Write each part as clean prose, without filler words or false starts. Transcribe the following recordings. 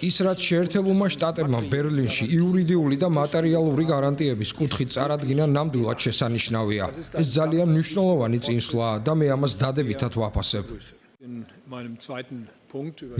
ის რაც შეერთებულმა შტატებმა ბერლინში იურიდიული და მატერიალური გარანტიების კუთხით წარადგინა ნამდვილად შესანიშნავია. ეს ძალიან მნიშვნელოვანი წინსვლაა და მე ამას დადებითად ვაფასებ.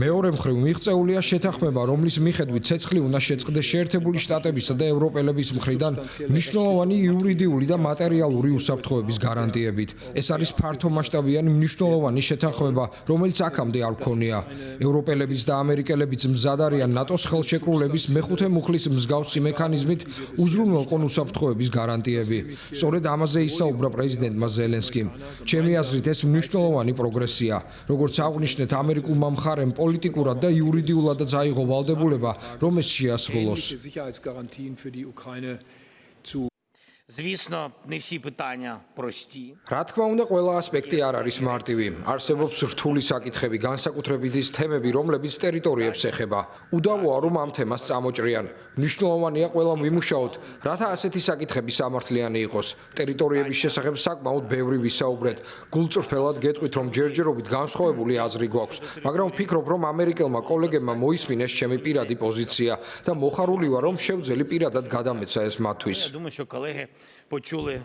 მეორე მხრივ მიღწეულია შეთანხმება, რომლის მიხედვით ცეცხლი უნდა შეწყდეს შეერთებული შტატებისა და ევროპელების მხრიდან მნიშვნელოვანი იურიდიული და მატერიალური უსაფრთხოების გარანტიებით. ეს არის ფართომასშტაბიანი მნიშვნელოვანი შეთანხმება, რომელიც აქამდე არ ჰქონია. ევროპელებიც და ამერიკელებიც მზად არიან ნატოს ხელშეკრულების მეხუთე მუხლის მსგავსი მექანიზმით უზრუნველყო უსაფრთხოების გარანტიები. სწორედ ამაზე ისაუბრა პრეზიდენტმა ზელენსკიმ. ჩემი აზრით, ეს მნიშვნელოვანი პროგრესია. როგორც აღნიშნეთ, ამერიკულმა მხარემ პოლიტიკურად და იურიდიულადაც აიღო ვალდებულება, რომ ეს შეასრულოს. Звісно, не всі питання прості. რა თქმა უნდა, ყველა ასპექტი არ არის მარტივი. არსებობს რთული საკითხები, განსაკუთრებით ის თემები, რომლებიც ტერიტორიებს ეხება. უდავოა, რომ ამ თემას წამოჭრიან. მნიშვნელოვანია ყველამ ვიმუშაოთ, რათა ასეთი საკითხები სამართლიანი იყოს. ტერიტორიების შესახებ საკმაოდ ბევრი ვისაუბრეთ. გულწრფელად გეტყვით, რომ ჯერჯერობით განსხვავებული აზრი გვაქვს, მაგრამ ვფიქრობ, რომ ამერიკელმა კოლეგებმა მოისმინეს ჩემი პირადი პოზიცია და მოხარული ვარ, რომ შევძელი პირადად გადამეცა ეს მათთვის. Я думаю, що колеги почули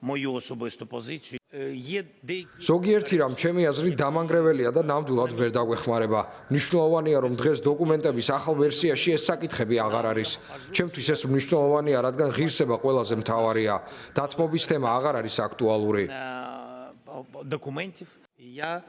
мою особисту позицію. Є деякі ზოგიერთი რამ ჩემი აზრით დამანგრეველია და ნამდვილად ვერ დაგვეხმარება. მნიშვნელოვანია, რომ დღეს დოკუმენტების ახალ ვერსიაში ეს საკითხები აღარ არის. ჩემთვის ეს მნიშვნელოვანია, რადგან ღირსება ყველაზე მთავარია. დათმობის თემა აღარ არის აქტუალური. документів. Я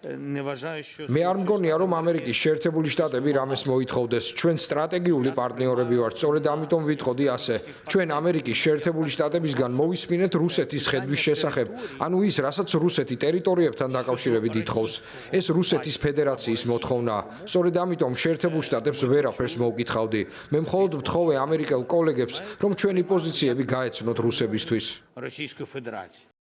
не вважаю, що მე არ მგონია, რომ ამერიკის შეერთებული შტატები რამეს მოითხოვდეს. ჩვენ სტრატეგიული პარტნიორები ვართ, სწორედ ამიტომ ვიტყოდი ასე. ჩვენ ამერიკის შეერთებული შტატებისგან მოვისმინეთ რუსეთის ხედვის შესახებ, ანუ ის, რასაც რუსეთი ტერიტორიებთან დაკავშირებით ითხოვს. ეს რუსეთის ფედერაციის მოთხოვნაა. სწორედ ამიტომ შეერთებულ შტატებს ვერაფერს მოვკითხავდი. მე მხოლოდ ვთხოვე ამერიკელ კოლეგებს, რომ ჩვენი პოზიციები გაეცნოთ რუსებისთვის. Російської Федерації.